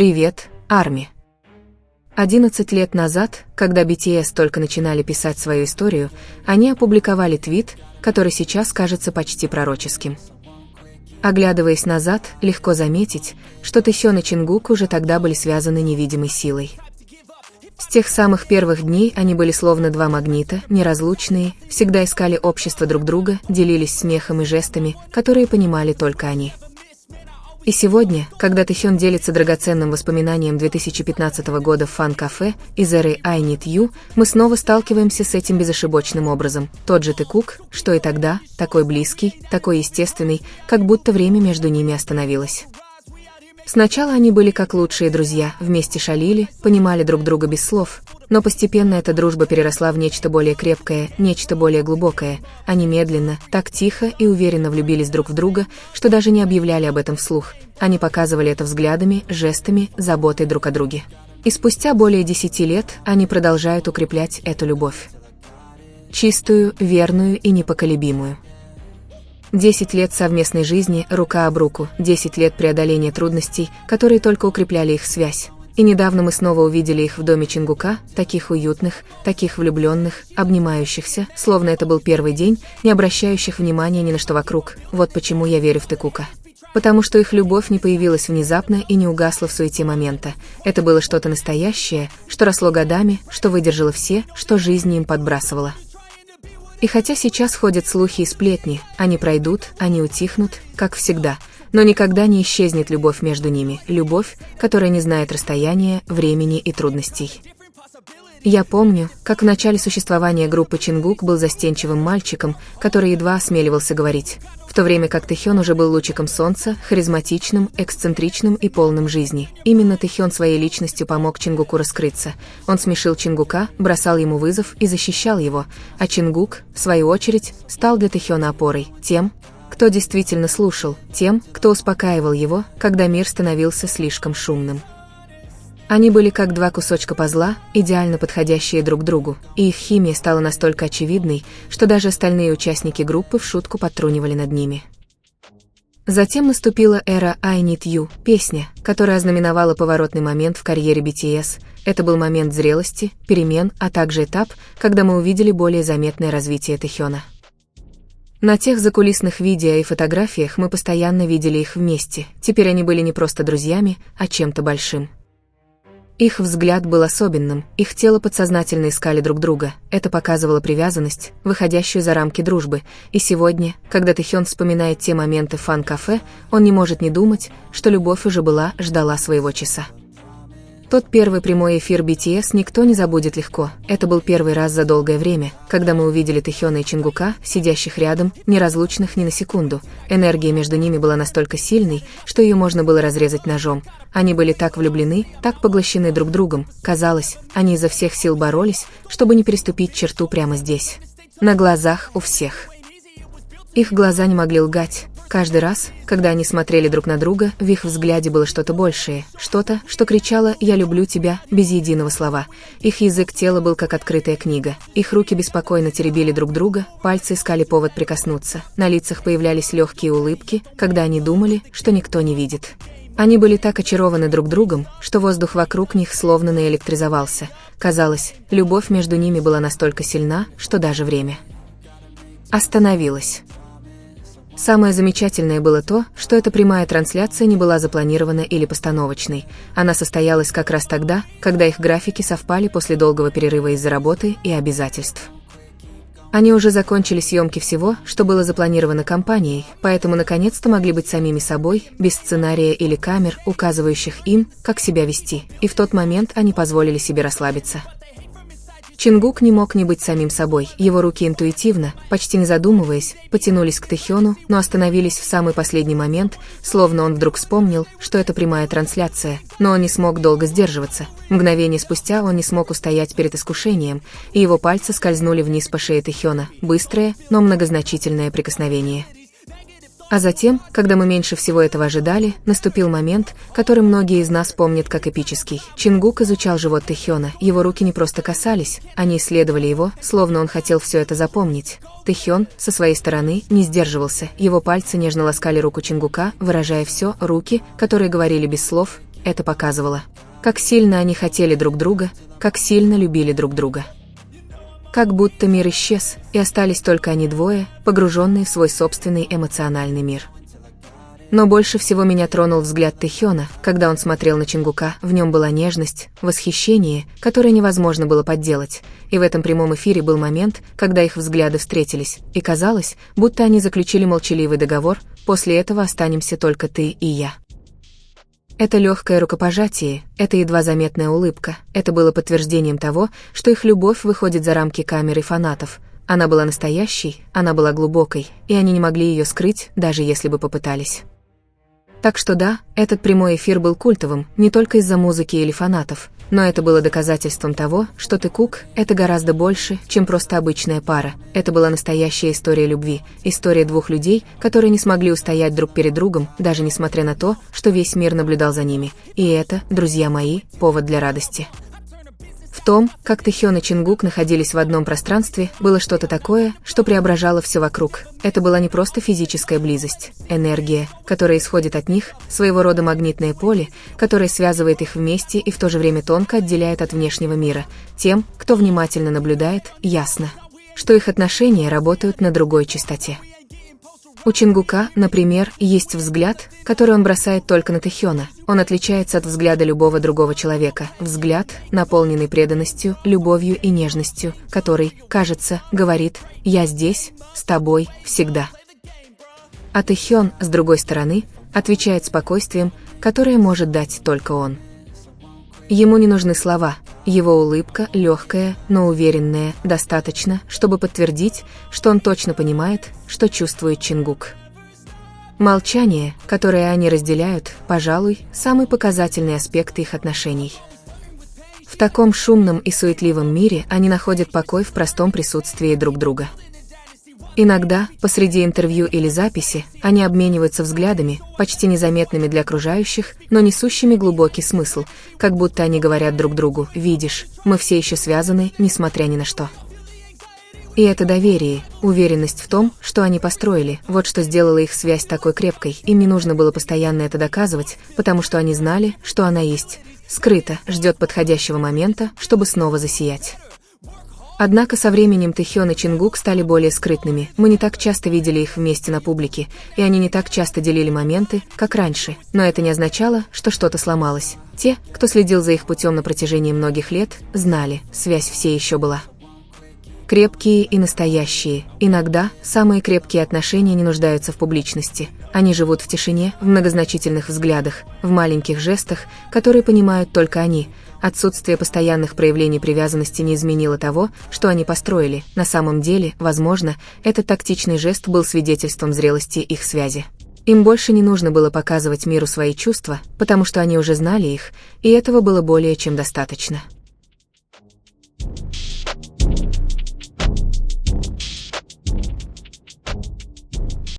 Привет, Арми. 11 лет назад, когда BTS только начинали писать свою историю, они опубликовали твит, который сейчас кажется почти пророческим. Оглядываясь назад, легко заметить, что Тэхён и Чингук уже тогда были связаны невидимой силой. С тех самых первых дней они были словно два магнита, неразлучные, всегда искали общество друг друга, делились смехом и жестами, которые понимали только они. И сегодня, когда Тэхён делится драгоценным воспоминанием 2015 года в фан-кафе из эры I Need You, мы снова сталкиваемся с этим безошибочным образом. Тот же Тэкук, что и тогда, такой близкий, такой естественный, как будто время между ними остановилось. Сначала они были как лучшие друзья, вместе шалили, понимали друг друга без слов, но постепенно эта дружба переросла в нечто более крепкое, нечто более глубокое. Они медленно, так тихо и уверенно влюбились друг в друга, что даже не объявляли об этом вслух. Они показывали это взглядами, жестами, заботой друг о друге. И спустя более 10 лет они продолжают укреплять эту любовь. Чистую, верную и непоколебимую. 10 лет совместной жизни, рука об руку, 10 лет преодоления трудностей, которые только укрепляли их связь. И недавно мы снова увидели их в доме Чингука, таких уютных, таких влюбленных, обнимающихся, словно это был первый день, не обращающих внимания ни на что вокруг. Вот почему я верю в Тэкука. Потому что их любовь не появилась внезапно и не угасла в суете момента. Это было что-то настоящее, что росло годами, что выдержало все, что жизнь им подбрасывала. И хотя сейчас ходят слухи и сплетни, они пройдут, они утихнут, как всегда, но никогда не исчезнет любовь между ними, любовь, которая не знает расстояния, времени и трудностей. Я помню, как в начале существования группы Чингук был застенчивым мальчиком, который едва осмеливался говорить, в то время как Тэхён уже был лучиком солнца, харизматичным, эксцентричным и полным жизни. Именно Тэхён своей личностью помог Чингуку раскрыться. Он смешил Чингука, бросал ему вызов и защищал его, а Чингук, в свою очередь, стал для Тэхёна опорой, тем, кто действительно слушал, тем, кто успокаивал его, когда мир становился слишком шумным. Они были как два кусочка пазла, идеально подходящие друг другу, и их химия стала настолько очевидной, что даже остальные участники группы в шутку подтрунивали над ними. Затем наступила эра I Need You, песня, которая ознаменовала поворотный момент в карьере BTS. Это был момент зрелости, перемен, а также этап, когда мы увидели более заметное развитие Тэхёна. На тех закулисных видео и фотографиях мы постоянно видели их вместе. Теперь они были не просто друзьями, а чем-то большим. Их взгляд был особенным, их тело подсознательно искали друг друга. Это показывало привязанность, выходящую за рамки дружбы. И сегодня, когда Тэхён вспоминает те моменты в фан-кафе, он не может не думать, что любовь уже ждала своего часа. Тот первый прямой эфир BTS никто не забудет легко. Это был первый раз за долгое время, когда мы увидели Тэхёна и Чингука, сидящих рядом, неразлучных ни на секунду. Энергия между ними была настолько сильной, что ее можно было разрезать ножом. Они были так влюблены, так поглощены друг другом. Казалось, они изо всех сил боролись, чтобы не переступить черту прямо здесь. На глазах у всех. Их глаза не могли лгать. Каждый раз, когда они смотрели друг на друга, в их взгляде было что-то большее, что-то, что кричало «Я люблю тебя» без единого слова. Их язык тела был как открытая книга. Их руки беспокойно теребили друг друга, пальцы искали повод прикоснуться. На лицах появлялись легкие улыбки, когда они думали, что никто не видит. Они были так очарованы друг другом, что воздух вокруг них словно наэлектризовался. Казалось, любовь между ними была настолько сильна, что даже время остановилось. Самое замечательное было то, что эта прямая трансляция не была запланирована или постановочной. Она состоялась как раз тогда, когда их графики совпали после долгого перерыва из-за работы и обязательств. Они уже закончили съемки всего, что было запланировано компанией, поэтому наконец-то могли быть самими собой, без сценария или камер, указывающих им, как себя вести, и в тот момент они позволили себе расслабиться. Чингук не мог не быть самим собой. Его руки интуитивно, почти не задумываясь, потянулись к Тэхёну, но остановились в самый последний момент, словно он вдруг вспомнил, что это прямая трансляция. Но он не смог долго сдерживаться. Мгновение спустя он не смог устоять перед искушением, и его пальцы скользнули вниз по шее Тэхёна. Быстрое, но многозначительное прикосновение. А затем, когда мы меньше всего этого ожидали, наступил момент, который многие из нас помнят как эпический. Чингук изучал живот Тэхёна, его руки не просто касались, они исследовали его, словно он хотел все это запомнить. Тэхён, со своей стороны, не сдерживался, его пальцы нежно ласкали руку Чингука, выражая все, руки, которые говорили без слов, это показывало. Как сильно они хотели друг друга, как сильно любили друг друга. Как будто мир исчез, и остались только они двое, погруженные в свой собственный эмоциональный мир. Но больше всего меня тронул взгляд Тэхёна, когда он смотрел на Чингука. В нем была нежность, восхищение, которое невозможно было подделать, и в этом прямом эфире был момент, когда их взгляды встретились, и казалось, будто они заключили молчаливый договор: после этого останемся только ты и я. Это легкое рукопожатие, это едва заметная улыбка, это было подтверждением того, что их любовь выходит за рамки камер и фанатов. Она была настоящей, она была глубокой, и они не могли ее скрыть, даже если бы попытались. Так что да, этот прямой эфир был культовым, не только из-за музыки или фанатов, но это было доказательством того, что Тэкук — это гораздо больше, чем просто обычная пара. Это была настоящая история любви, история двух людей, которые не смогли устоять друг перед другом, даже несмотря на то, что весь мир наблюдал за ними. И это, друзья мои, повод для радости. В том, как Тэхён и Чингук находились в одном пространстве, было что-то такое, что преображало все вокруг. Это была не просто физическая близость, энергия, которая исходит от них, своего рода магнитное поле, которое связывает их вместе и в то же время тонко отделяет от внешнего мира. Тем, кто внимательно наблюдает, ясно, что их отношения работают на другой частоте. У Чингука, например, есть взгляд, который он бросает только на Тэхёна. Он отличается от взгляда любого другого человека. Взгляд, наполненный преданностью, любовью и нежностью, который, кажется, говорит: «Я здесь, с тобой, всегда». А Тэхён, с другой стороны, отвечает спокойствием, которое может дать только он. Ему не нужны слова, его улыбка, легкая, но уверенная, достаточно, чтобы подтвердить, что он точно понимает, что чувствует Чингук. Молчание, которое они разделяют, пожалуй, самый показательный аспект их отношений. В таком шумном и суетливом мире они находят покой в простом присутствии друг друга. Иногда, посреди интервью или записи, они обмениваются взглядами, почти незаметными для окружающих, но несущими глубокий смысл, как будто они говорят друг другу: «Видишь, мы все еще связаны, несмотря ни на что». И это доверие, уверенность в том, что они построили, вот что сделало их связь такой крепкой. Им не нужно было постоянно это доказывать, потому что они знали, что она есть, скрыта, ждет подходящего момента, чтобы снова засиять. Однако со временем Тэхён и Чингук стали более скрытными, мы не так часто видели их вместе на публике, и они не так часто делили моменты, как раньше, но это не означало, что что-то сломалось. Те, кто следил за их путем на протяжении многих лет, знали, связь все еще была. Крепкие и настоящие. Иногда самые крепкие отношения не нуждаются в публичности. Они живут в тишине, в многозначительных взглядах, в маленьких жестах, которые понимают только они. Отсутствие постоянных проявлений привязанности не изменило того, что они построили. На самом деле, возможно, этот тактичный жест был свидетельством зрелости их связи. Им больше не нужно было показывать миру свои чувства, потому что они уже знали их, и этого было более чем достаточно.